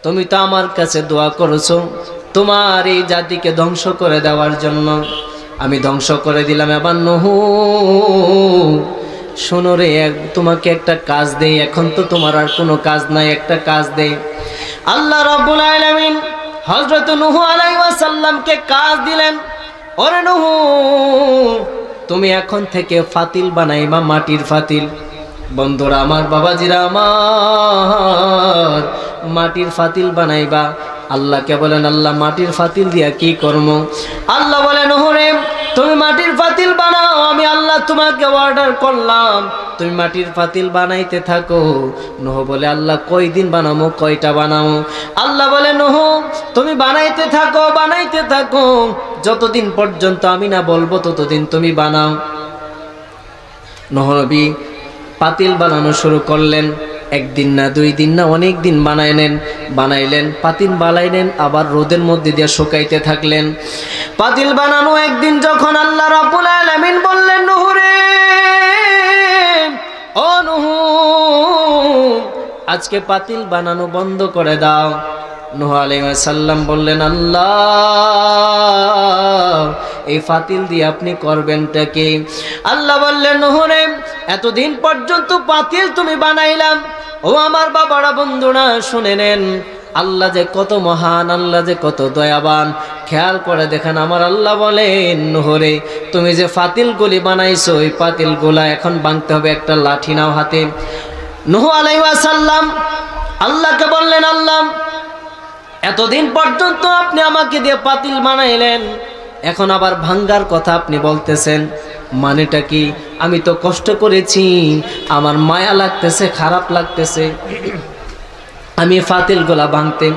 তুমি তো আমার কাছে দোয়া করেছো তোমার এই জাতিকে ধ্বংস করে দেওয়ার জন্য, আমি ধ্বংস করে দিলাম। এবার নূহ শোনো রে, তোমাকে একটা কাজ দেই, এখন তো তোমার আর কোনো কাজ নাই, একটা কাজ দেই। আল্লাহ রাব্বুল আলামিন হযরত নূহ আলাইহিস সালামকে কাজ দিলেন, ওরে নূহ তুমি এখন থেকে ফাতিল বানাইবা, মাটির ফাতিল। বন্ধুরা আমার, বাবাজিরা আমার, মাটির ফাতিল বানাইবা। আল্লাহকে বলেন আল্লাহ মাটির ফাতিল দিয়া কি করব? আল্লাহ বলেন নূহ রে তুমি মাটির ফাতিল বানাও, আমি আল্লাহ তোমাকে অর্ডার করলাম, তুমি মাটির ফাতিল বানাইতে থাকো। নূহ বলে আল্লাহ কয়দিন বানাবো, কয়টা বানাবো? আল্লাহ বলে নূহ তুমি বানাইতে থাকো, বানাইতে থাকো, যতদিন পর্যন্ত আমি না বলবো ততদিন তুমি বানাও। নূহ নবী পাতিল বানানো শুরু করলেন। একদিন না, 2 দিন না, অনেক দিন বানাইলেন, পাতিল বানাইলেন, আবার রোদের মধ্যে দিয়ে শুকাইতে থাকলেন। পাতিল বানানো একদিন যখন আল্লাহ রাব্বুল আলামিন বললেন নূহ রে, ও নূহ আজকে পাতিল বানানো বন্ধ করে দাও। নূহ আলাইহিস সালাম বললেন আল্লাহ এই ফাতিল দিয়ে আপনি করবেনটা কি? আল্লাহ বললেন নূহ রে এতদিন পর্যন্ত পাতিল তুমি বানাইলাম, ও আমার বাবারা বন্ধুরা শুনে নেন, আল্লাহ যে কত মহান, আল্লাহ যে কত দয়াবান, খেয়াল করে দেখেন। আমার আল্লাহ বলেন নূহ রে তুমি যে ফাতিলগুলি বানাইছো ওই পাতিলগুলা এখন ভাঙতে হবে, একটা লাঠি নাও হাতে। নূহ আলাইহিস সালাম আল্লাহকে বললেন আল্লাহ এতদিন পর্যন্ত আপনি আমাকে দিয়ে পাতিল বানাইলেন, এখন আবার ভাঙ্গার কথা আপনি বলতেছেন, মানেটা কি? আমি তো কষ্ট করেছি, আমার মায়া লাগতেছে, খারাপ লাগতেছে, আমি ফাতিলগুলা ভাঙতে।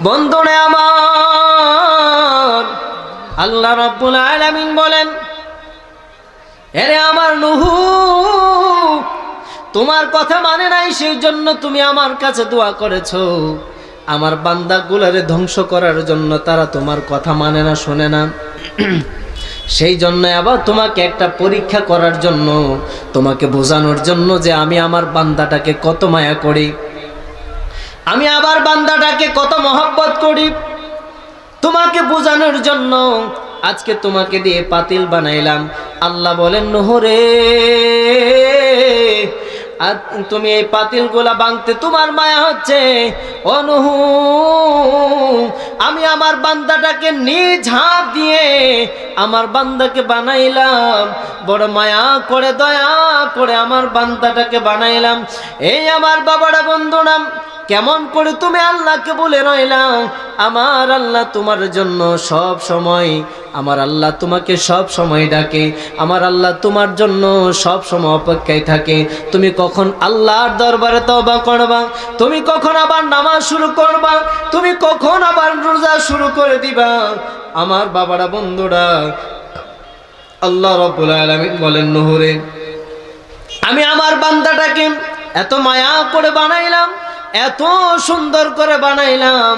বন্ধুরা আমার, আল্লাহ রাব্বুল আলামিন বলেন এরে আমার নূহ তোমার কথা মানে নাই, সেই জন্য তুমি আমার কাছে দোয়া করেছো। আমার বান্দাগুলারে ধ্বংস করার জন্য, তারা তোমার কথা মানে না, শোনে না, সেই জন্য আবার তোমাকে একটা পরীক্ষা করার জন্য, তোমাকে বোঝানোর জন্য যে আমি আমার বান্দাটাকে কত মায়া করি, আমি আবার বান্দাটাকে কত মহব্বত করি, তোমাকে বোঝানোর জন্য আজকে তোমাকে দিয়ে পাতিল বানাইলাম। আল্লাহ বলেন নূহ রে আর তুমি এই পাতিলগুলা ভাঙতে তোমার মায়া হচ্ছে, ও নূহ আমি আমার বান্দাটাকে নিজ হাত দিয়ে আমার বান্দাকে বানাইলাম, বড় মায়া করে দয়া করে আমার বান্দাটাকে বানাইলাম। এই আমার বাবারা বন্ধুরা কেমন করে তুমি আল্লাহকে বলে রইলাম? আমার আল্লাহ তোমার জন্য সব সময়, আমার আল্লাহ তোমাকে সব সময় ডাকে, আমার আল্লাহ তোমার জন্য সব সময় অপেক্ষায় থাকে। তুমি কখন আল্লাহর দরবারে তওবা করবা, তুমি কখন আবার নামাজ শুরু করবা, তুমি কখন আবার রোজা শুরু করে দিবা? আমার বাবারা বন্ধুরা আল্লাহ রাব্বুল আলামিন বলেন নূহ রে আমি আমার বান্দাটাকে এত মায়া করে বানাইলাম, এত সুন্দর করে বানাইলাম,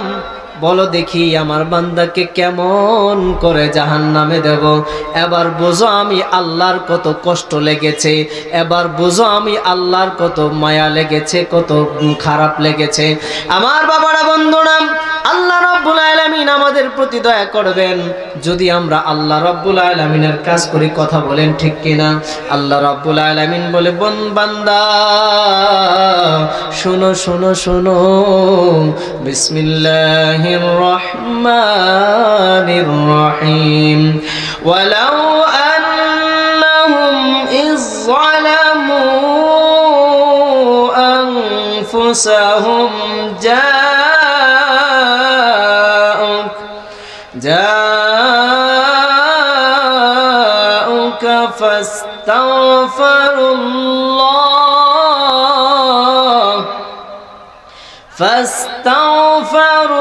বলো দেখি আমার বান্দাকে কেমন করে জাহান্নামে দেব। এবার বোঝো আমি আল্লাহর কত কষ্ট লেগেছে, এবার বোঝো আমি আল্লাহর কত মায়া লেগেছে, কত খারাপ লেগেছে। আমার বাবারা বন্ধুরা আল্লাহ রাব্বুল আলামিন আমাদের প্রতি দয়া করবেন যদি আমরা আল্লাহ রাব্বুল আলামিনের কাজ করি। কথা বলেন ঠিক কিনা? আল্লাহ রাব্বুল আলামিন বলে বান্দা শোনো শোনো শোনো, বিসমিল্লাহির রহমানির রহিম। ওয়ালাউ আন্নাহুম ইয যালামু আনফুসাহুম جاءوك فاستغفروا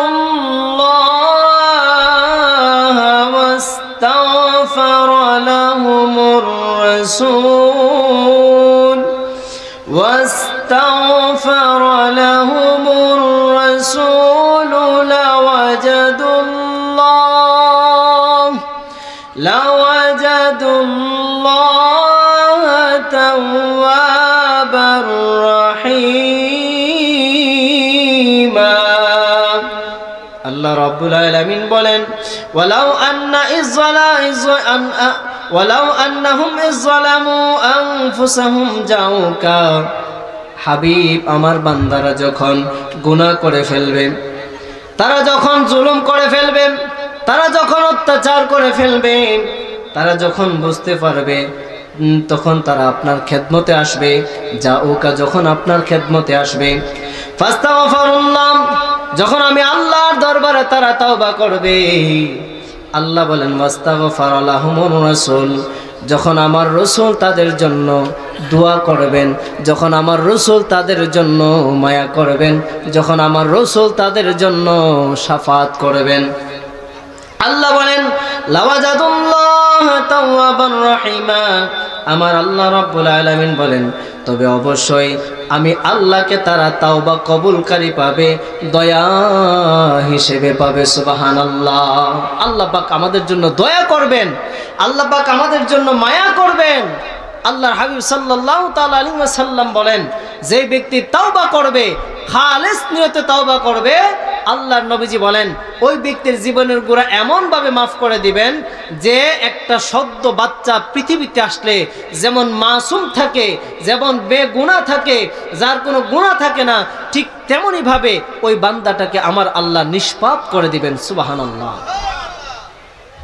الله واستغفر الرسول واستغفر لهم الرسول لوجدوا الله توابا رحيما আল্লাহ রাব্বুল আলামিন বলেন ওয়ালাউ আন্নাহুম ইযলামু আনফুসাহুম জাউকা হাবিব আমার বান্দারা যখন গুনাহ করে ফেলবে তারা যখন জুলুম করে ফেলবে তারা যখন অত্যাচার করে ফেলবে তারা যখন বুঝতে পারবে তখন তারা আপনার খেদমতে আসবে জাউকা যখন আপনার খেদমতে আসবে ফাস্তাগফিরুল্লাহ যখন আমি আল্লাহর দরবারে তারা তওবা করবে আল্লাহ বলেন ওয়াস্তাগফারা লাহুমুর রাসূল যখন আমার রাসূল তাদের জন্য দোয়া করবেন যখন আমার রাসূল তাদের জন্য মায়া করবেন যখন আমার রাসূল তাদের জন্য শাফাত করবেন আল্লাহ বলেন লাওয়াজাদুল্লাহ তাওয়াবান রহিমা আমার আল্লাহ রাব্বুল আলামিন বলেন তবে অবশ্যই আমি আল্লাহকে তারা তাওবা কবুলকারী পাবে দয়া হিসেবে পাবে সুবহানাল্লাহ আল্লাহ পাক আমাদের জন্য দয়া করবেন আল্লাহ পাক আমাদের জন্য মায়া করবেন আল্লাহর হাবিব সাল্লাল্লাহু তাআলা আলাইহি ওয়াসাল্লাম বলেন যে ব্যক্তি তাওবা করবে খালেস নিয়তে তাওবা করবে আল্লাহর নবীজি বলেন ওই ব্যক্তির জীবনের গুনাহ এমন ভাবে maaf করে দিবেন যে একটা সদ্য বাচ্চা পৃথিবীতে আসলে যেমন মাসুম থাকে যেমন বেগুনাহ থাকে যার কোনো গুনাহ থাকে না ঠিক তেমনি ভাবে ওই বান্দাটাকে আমার আল্লাহ নিষ্পাপ করে দিবেন সুবহানাল্লাহ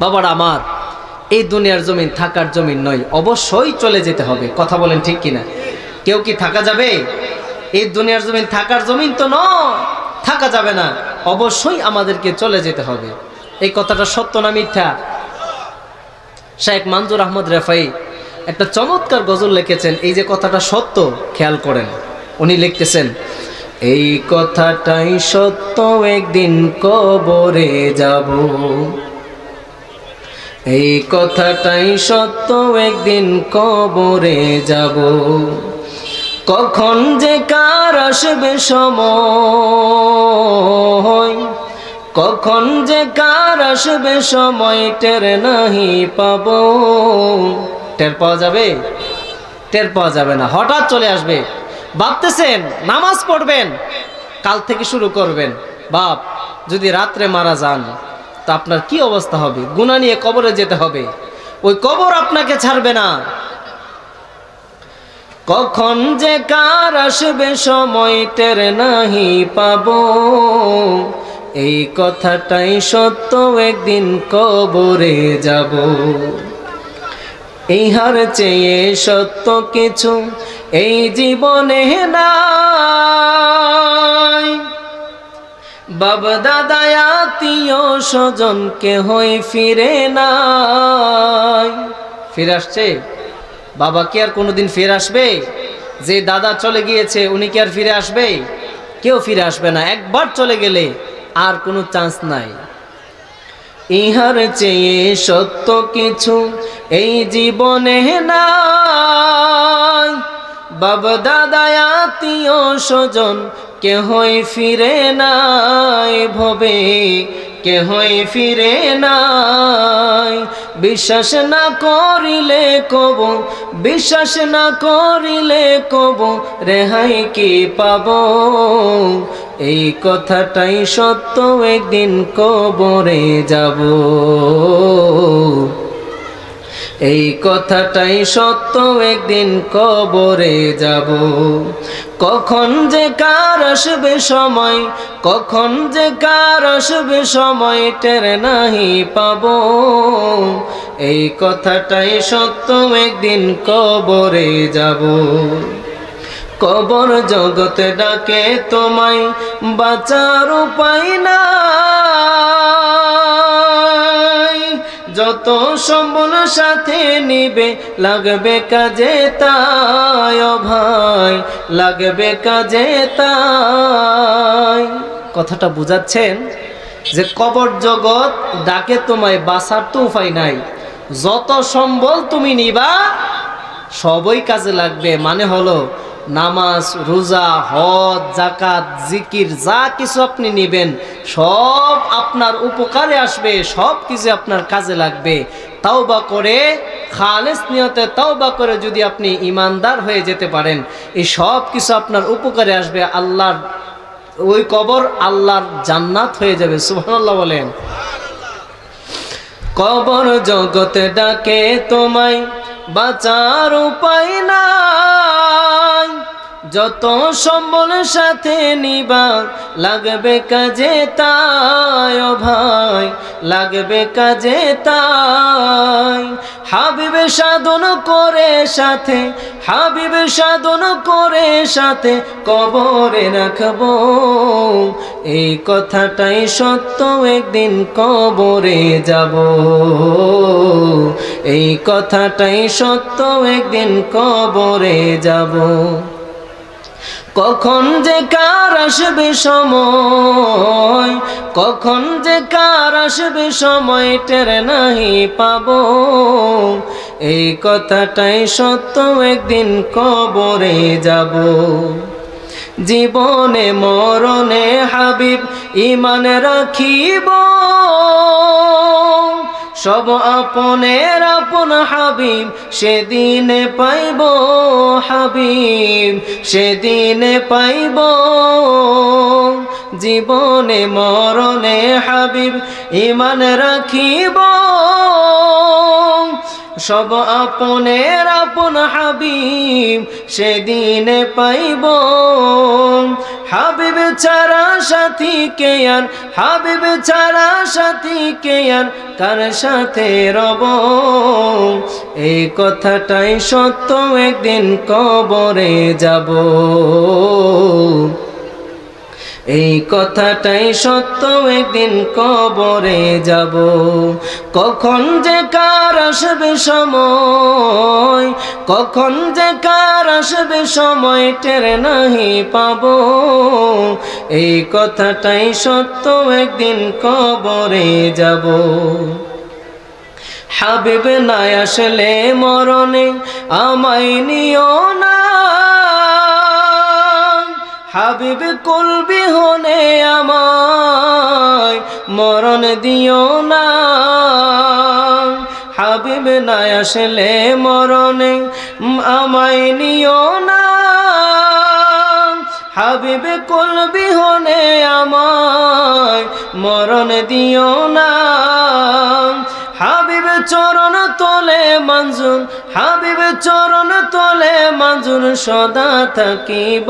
বাবারা আমার এই দুনিয়ার জমিন থাকার জমিন নয় অবশ্যই চলে যেতে হবে কথা বলেন ঠিক কিনা কেউ কি থাকা যাবে এই দুনিয়ার জমিন থাকার জমিন তো নয় থাকা যাবে না অবশ্যই আমাদেরকে চলে যেতে হবে এই কথাটা সত্য না মিথ্যা শেখ মনজুর আহমদ রেফাই একটা চমৎকার গজল লিখেছেন এই যে কথাটা সত্য খেয়াল করেন উনি লিখতেছেন এই কথাটাই সত্য একদিন কবরে যাব এই কথাটাই সত্য একদিন কবরে যাব কখন যে কার আসবে সময় কখন যে কার আসবে সময় টের নাহি পাবো টের পাওয়া যাবে টের পাওয়া যাবে না হঠাৎ চলে আসবে ভাবতেছেন নামাজ পড়বেন কাল থেকে শুরু করবেন বাপ যদি রাত্রে মারা যান তা আপনার কি অবস্থা হবে গুনাহ নিয়ে কবরে যেতে হবে ওই কবর আপনাকে ছাড়বে না কখন যে কার আসবে সময় টের নাহি পাবো এই কথাটাই সত্য একদিন কবরে যাব এই হার চেয়ে সত্য কিছু এই জীবনে নাই বাবা দাদা আত্মীয় স্বজন কেহই ফিরে নাই ফিরে আসছে বাবা কি আর কোনোদিন ফিরে আসবে যে দাদা চলে গিয়েছে উনি কি আর ফিরে আসবে কেউ ফিরে আসবে না একবার চলে গেলে আর কোনো চান্স নাই ইহার চেয়ে সত্য কিছু এই জীবনে নাই বাবা দাদা আত্মীয় স্বজন কেহই ফিরে নাই ভবে কেহই ফিরে নাই বিশ্বাস না করিলে কব বিশ্বাস না করিলে কব রেহাই কি পাবো এই কথাটাই সত্য একদিন কবরে যাব এই কথাটাই সত্য একদিন কবরে যাব কখন যে কার আসবে সময় কখন যে কার আসবে সময় টের নাহি পাবো এই কথাটাই সত্য একদিন কবরে যাব কবর জগতে ডাকে তোমায় বাঁচার উপায় নাই যত সম্বল সাথে নিবে লাগবে কাজে তাই ও ভাই লাগবে কাজে তাই কথাটা বুঝাচ্ছেন যে কবর জগৎ ডাকে তোমায় বাঁচার তো উপায় নাই যত সম্বল তুমি নিবা সবই কাজে লাগবে। মানে হলো নামাজ, রোজা, হজ, যাকাত, জিকির যা কিছু আপনি নেবেন সব আপনার উপকারে আসবে, সব কিছু আপনার কাজে লাগবে। তাওবা করে, খালেস নিয়তে তাওবা করে যদি আপনি ইমানদার হয়ে যেতে পারেন, এই সব কিছু আপনার উপকারে আসবে। আল্লাহর ওই কবর আল্লাহর জান্নাত হয়ে যাবে। সুবহানাল্লাহ বলেন। কবর জগতে ডাকে তোমায়, বাঁচার উপায় নাই, যত সম্বল সাথে নিবা লাগবে কাজে তাই, ও ভাই লাগবে কাজে তাই। হাবিবে সাধন করে সাথে, হাবিবে সাধন করে সাথে কবরে রাখবো, এই কথাটাই সত্য, একদিন কবরে যাব, এই কথাটাই সত্য, একদিন কবরে যাব। কখন যে কার আসবে সময়, কখন যে কার আসবে সময় টের নাহি পাবো, এই কথাটাই সত্য, একদিন কবরে যাব। জীবনে মরণে হাবিব ঈমান রাখিব, সব আপনের আপন হাবিব সেদিনে পাইব, হাবিব সেদিনে পাইব। জীবনে মরণে হাবিব ঈমান রাখিব, সব আপনের আপন হাবিব সেদিনে পাইব। হাবিব ছাড়া সাথী কে আর, হাবিব ছাড়া সাথী কে আর, কার সাথে রব, এই কথাটাই সত্য, একদিন কবরে যাব, এই কথাটাই সত্য, একদিন কবরে যাব। কখন যে কার আসবে সময়, কখন যে কার আসবে সময় টের নাহি পাবো, এই কথাটাই সত্য, একদিন কবরে যাব। হাবিব না আসলে মরণে আমায় নিও না, হাবিব কুল বিহনে আমায় মরণ দিও না, হাবিব না আসলে মরণে আমায় নিও না, হাবিব কুল বিহনে আমায় মরণ দিও না। হাবিব চরণ তলে মঞ্জুর, হাবিব চরণ তলে মঞ্জুর সদা থাকিব,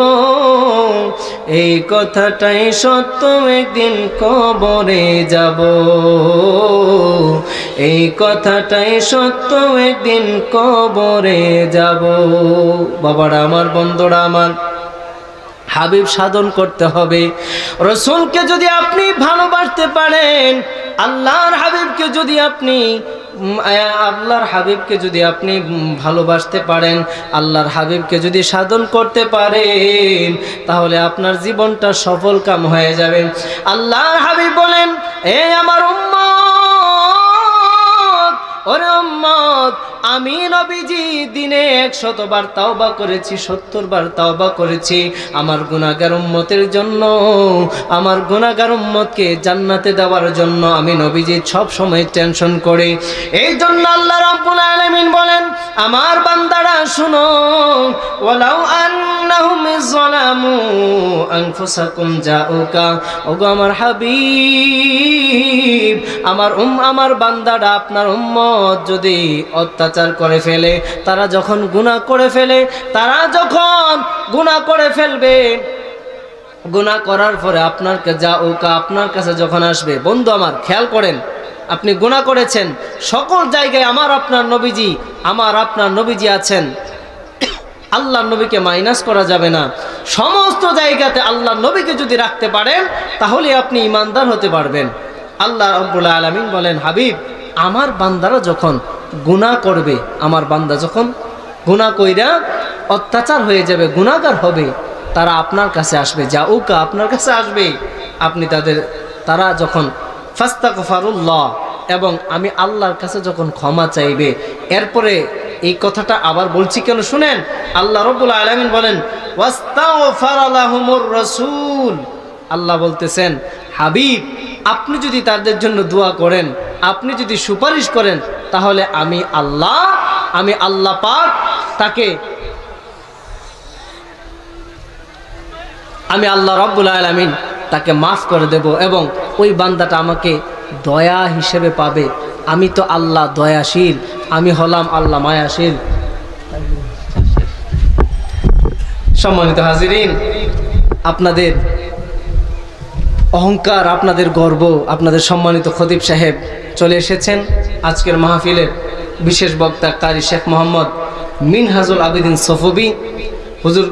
এই কথাটাই সত্য, একদিন কবরে যাব, এই কথাটাই সত্য, একদিন কবরে যাব। বাবারা আমার, বন্ধুরা আমার, হাবিব সাধন করতে হবে। রসুলকে যদি আপনি ভালোবাসতে পারেন, আল্লাহর হাবিবকে যদি আপনি, আল্লাহর হাবিবকে যদি আপনি ভালোবাসতে পারেন, আল্লাহর হাবিবকে যদি সাধন করতে পারেন, তাহলে আপনার জীবনটা সফল কাম হয়ে যাবে। আল্লাহর হাবিব বলেন, এ আমার উম্মত, ওরে উম্মত, আমি নবীজি দিনে 100 বার তাওবা করেছি, 70 বার তাওবা করেছি আমার গুনাহগার উম্মতের জন্য, আমার গুনাহগার উম্মতকে জান্নাতে দেওয়ার জন্য আমি নবীজি সব সময় টেনশন করি। এই জন্য আল্লাহ রাব্বুল আলামিন বলেন, আমার বান্দারা শুনো, ওয়ালাউ আন্নাহুম যালামু আনফুসাকুম জাউকা, ওগো আমার হাবিব, আমার বান্দারা আপনার উম্মত যদি অত্যাচার করে ফেলে, তারা যখন গুনাহ করে ফেলে, তারা যখন গুনাহ করে ফেলবে, গুনাহ করার পরে আপনাকে জাউকা, আপনার কাছে যখন আসবে, বন্ধু আমার খেয়াল করেন, আপনি গুনাহ করেছেন, সকল জায়গায় আমার আপনার নবীজি আছেন, আল্লাহর নবীকে মাইনাস করা যাবে না। সমস্ত জায়গাতে আল্লাহর নবীকে যদি রাখতে পারেন, তাহলে আপনি ইমানদার হতে পারবেন। আল্লাহ রাব্বুল আলামিন বলেন, হাবিব, আমার বান্দারা যখন গুনাহ করবে, আমার বান্দা যখন গুনাহ কইরা অত্যাচার হয়ে যাবে, গুনাহগার হবে, তারা আপনার কাছে আসবে, জাউকা, আপনার কাছে আসবে, আপনি তারা যখন ফাস্তাগফিরুল্লাহ, এবং আমি আল্লাহর কাছে যখন ক্ষমা চাইবে, এরপরে এই কথাটা আবার বলছি কেন শুনেন। আল্লাহ রাব্বুল আলামিন বলেন ওয়াস্তাগফারা লাহুমুর রাসূল, আল্লাহ বলতেছেন হাবিব আপনি যদি তাদের জন্য দোয়া করেন, আপনি যদি সুপারিশ করেন, তাহলে আমি আল্লাহ পাক তাকে, আমি আল্লাহ রাব্বুল আলামিন তাকে মাফ করে দেব এবং ওই বান্দাটা আমাকে দয়া হিসেবে পাবে। আমি তো আল্লাহ দয়াশীল, আমি হলাম আল্লাহ মায়াশীল। সম্মানিত হাজিরিন, আপনাদের অহংকার, আপনাদের গর্ব, আপনাদের সম্মানিত খতিব সাহেব চলে এসেছেন। আজকের মাহফিলের বিশেষ বক্তা কারি শেখ মোহাম্মদ মিনহাজুল আবেদিন সফবি হুজুর।